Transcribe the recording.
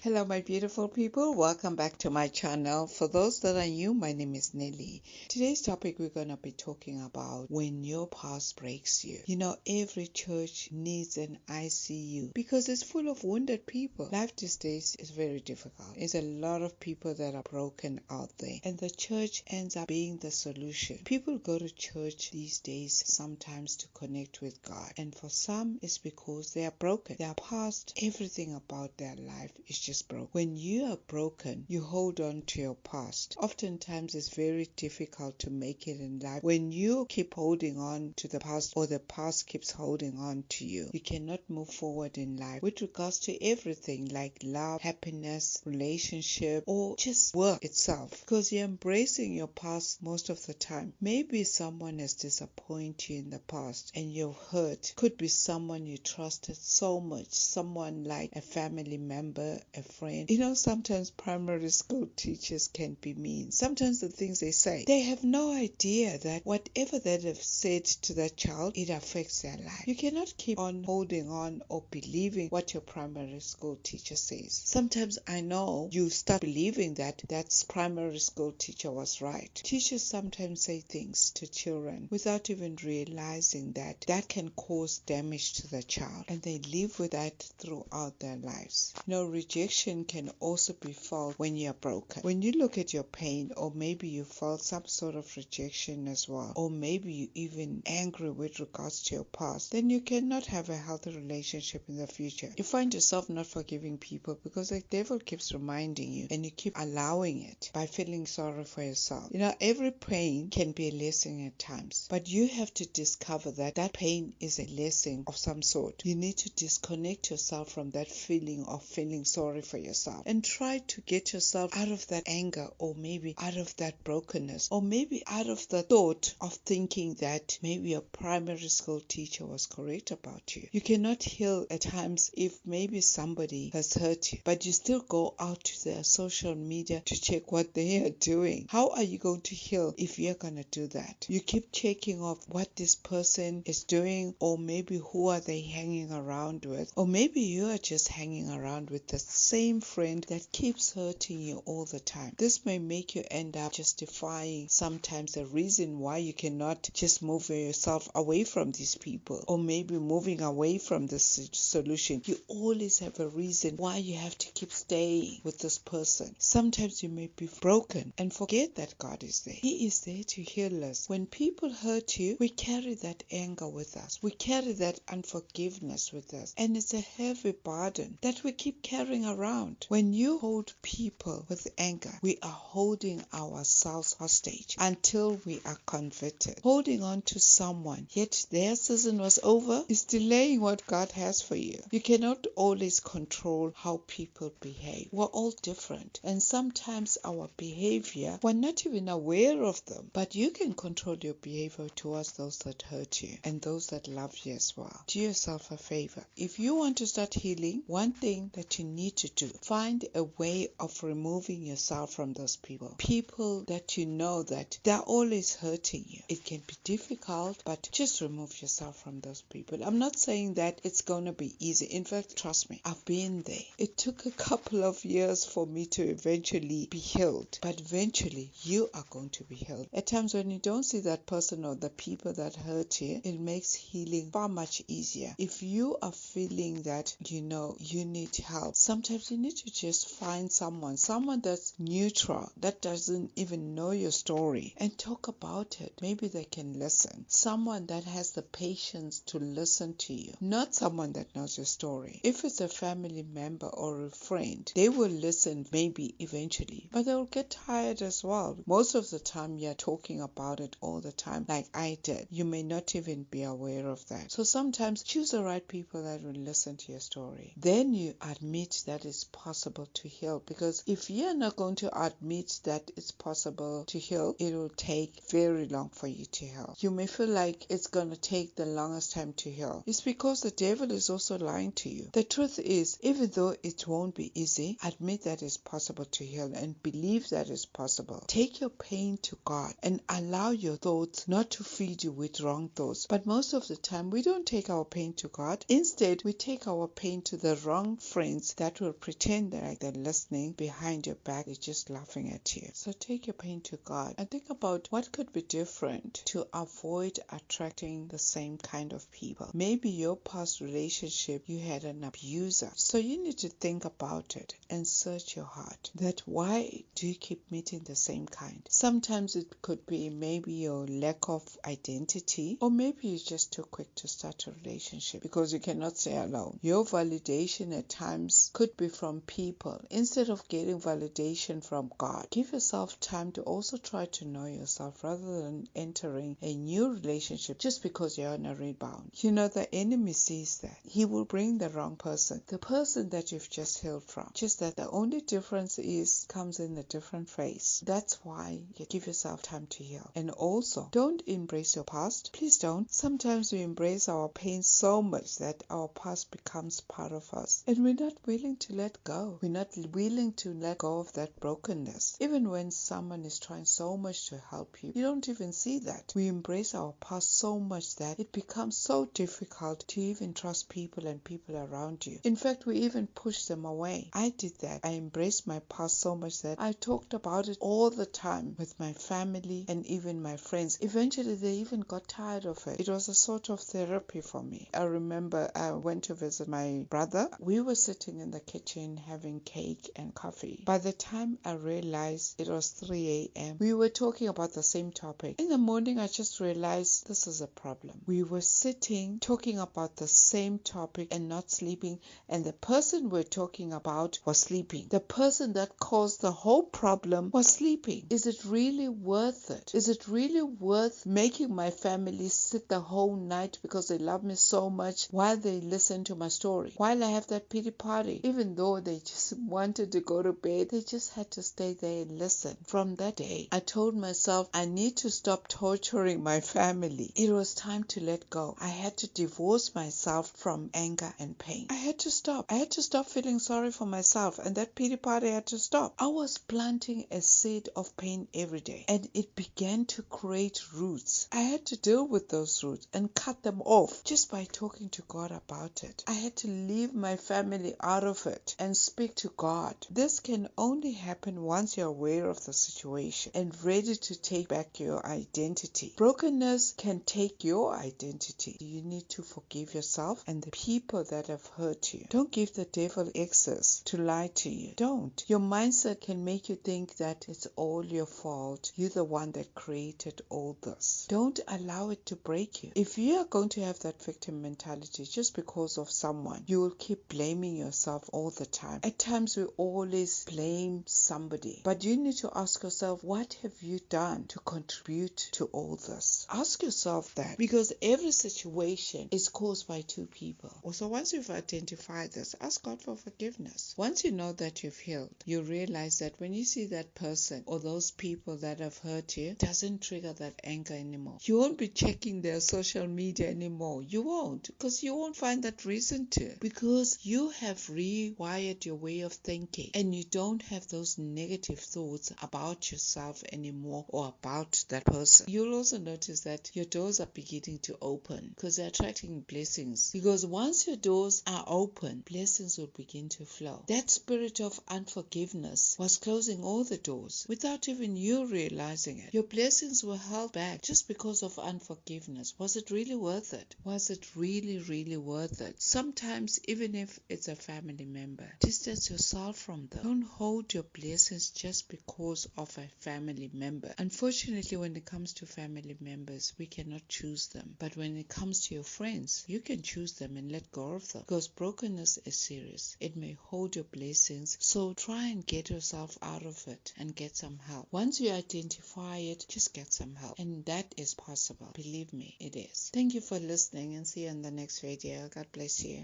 Hello, my beautiful people. Welcome back to my channel. For those that are new, my name is Nelly. Today's topic we're going to be talking about when your past breaks you. You know, every church needs an ICU because it's full of wounded people. Life these days is very difficult. There's a lot of people that are broken out there, and the church ends up being the solution. People go to church these days sometimes to connect with God, and for some it's because they are broken. They are past everything about their life is just broken. When you are broken, you hold on to your past. Oftentimes it's very difficult to make it in life. When you keep holding on to the past, or the past keeps holding on to you, you cannot move forward in life with regards to everything like love, happiness, relationship, or just work itself, because you're embracing your past most of the time. Maybe someone has disappointed you in the past and you're hurt. Could be someone you trusted so much, someone like a family member, a friend. You know, sometimes primary school teachers can be mean. Sometimes the things they say, they have no idea that whatever they have said to that child, it affects their life. You cannot keep on holding on or believing what your primary school teacher says. Sometimes I know you start believing that that primary school teacher was right. Teachers sometimes say things to children without even realizing that that can cause damage to the child, and they live with that throughout their lives. You know, rejection can also be felt when you're broken. When you look at your pain, or maybe you felt some sort of rejection as well, or maybe you even angry with regards to your past, then you cannot have a healthy relationship in the future. You find yourself not forgiving people because the devil keeps reminding you, and you keep allowing it by feeling sorry for yourself. You know, every pain can be a lesson at times, but you have to discover that that pain is a lesson of some sort. You need to disconnect yourself from that feeling of feeling sorry for yourself, and try to get yourself out of that anger, or maybe out of that brokenness, or maybe out of the thought of thinking that maybe your primary school teacher was correct about you. You cannot heal at times if maybe somebody has hurt you, but you still go out to their social media to check what they are doing. How are you going to heal if you're going to do that? You keep checking off what this person is doing, or maybe who are they hanging around with, or maybe you are just hanging around with the same friend that keeps hurting you all the time. This may make you end up justifying sometimes the reason why you cannot just move yourself away from these people, or maybe moving away from the solution. You always have a reason why you have to keep staying with this person. Sometimes you may be broken and forget that God is there. He is there to heal us. When people hurt you, we carry that anger with us. We carry that unforgiveness with us, and it's a heavy burden that we keep carrying around. When you hold people with anger, we are holding ourselves hostage until we are converted. Holding on to someone, yet their season was over, is delaying what God has for you. You cannot always control how people behave. We're all different, and sometimes our behavior, we're not even aware of them, but you can control your behavior towards those that hurt you and those that love you as well. Do yourself a favor. If you want to start healing, one thing that you need to do, find a way of removing yourself from those people. People that you know that they're always hurting you. It can be difficult, but just remove yourself from those people. I'm not saying that it's going to be easy. In fact, trust me, I've been there. It took a couple of years for me to eventually be healed, but eventually you are going to be healed. At times when you don't see that person or the people that hurt you, it makes healing far much easier. If you are feeling that you need help, sometimes you need to just find someone that's neutral, that doesn't even know your story, and talk about it. Maybe they can listen. Someone that has the patience to listen to you, not someone that knows your story. If it's a family member or a friend, they will listen maybe eventually, but they'll get tired as well. Most of the time you're talking about it all the time like I did. You may not even be aware of that. So sometimes choose the right people that will listen to your story. Then you admit that it's possible to heal, because if you're not going to admit that it's possible to heal, it will take very long for you to heal. You may feel like it's going to take the longest time to heal. It's because the devil is also lying to you. The truth is, even though it won't be easy, admit that it's possible to heal and believe that it's possible. Take your pain to God and allow your thoughts not to feed you with wrong thoughts. But most of the time, we don't take our pain to God. Instead, we take our pain to the wrong friends that will pretend that like they're listening behind your back, they're just laughing at you. So take your pain to God and think about what could be different to avoid attracting the same kind of people. Maybe your past relationship, you had an abuser. So you need to think about it and search your heart. That why do you keep meeting the same kind? Sometimes it could be maybe your lack of identity, or maybe you're just too quick to start a relationship because you cannot stay alone. Your validation at times could be from people instead of getting validation from God. Give yourself time to also try to know yourself rather than entering a new relationship just because you're on a rebound. You know, the enemy sees that. He will bring the wrong person, the person that you've just healed from. Just that the only difference is comes in a different phase. That's why you give yourself time to heal. And also, don't embrace your past. Please don't. Sometimes we embrace our pain so much that our past becomes part of us. And we're not willing to let go. We're not willing to let go of that brokenness. Even when someone is trying so much to help you, you don't even see that. We embrace our past so much that it becomes so difficult to even trust people and people around you. In fact, we even push them away. I did that. I embraced my past so much that I talked about it all the time with my family and even my friends. Eventually, they even got tired of it. It was a sort of therapy for me. I remember I went to visit my brother. We were sitting in the kitchen having cake and coffee. By the time I realized it was 3 a.m., we were talking about the same topic. In the morning, I just realized this is a problem. We were sitting talking about the same topic and not sleeping, and the person we're talking about was sleeping. The person that caused the whole problem was sleeping. Is it really worth it? Is it really worth making my family sit the whole night because they love me so much while they listen to my story? While I have that pity party, even though they just wanted to go to bed, they just had to stay there and listen. From that day, I told myself I need to stop torturing my family. It was time to let go. I had to divorce myself from anger and pain. I had to stop. I had to stop feeling sorry for myself, and that pity party had to stop. I was planting a seed of pain every day, and it began to create roots. I had to deal with those roots and cut them off just by talking to God about it. I had to leave my family out of it and speak to God. This can only happen once you're aware of the situation and ready to take back your identity. Brokenness can take your identity. You need to forgive yourself and the people that have hurt you. Don't give the devil access to lie to you. Don't. Your mindset can make you think that it's all your fault. You're the one that created all this. Don't allow it to break you. If you are going to have that victim mentality just because of someone, you will keep blaming yourself all the time. At times we always blame somebody, but you need to ask yourself, what have you done to contribute to all this? Ask yourself that, because every situation is caused by two people. Also, once you've identified this, ask God for forgiveness. Once you know that you've healed, you realize that when you see that person or those people that have hurt you, it doesn't trigger that anger anymore. You won't be checking their social media anymore. You won't, because you won't find that reason to, because you have rewired your way of thinking and you don't have those negative thoughts about yourself anymore or about that person. You'll also notice that your doors are beginning to open because they're attracting blessings. Because once your doors are open, blessings will begin to flow. That spirit of unforgiveness was closing all the doors without even you realizing it. Your blessings were held back just because of unforgiveness. Was it really worth it? Was it really, really worth it? Sometimes, even if it's a family member, distance yourself from them. Don't hold your blessings just because of a family member. Unfortunately, when it comes to family members, we cannot choose them. But when it comes to your friends, you can choose them and let go of them, because brokenness is serious. It may hold your blessings, so try and get yourself out of it and get some help. Once you identify it, just get some help, and that is possible. Believe me, it is. Thank you for listening, and see you in the next video. God bless you.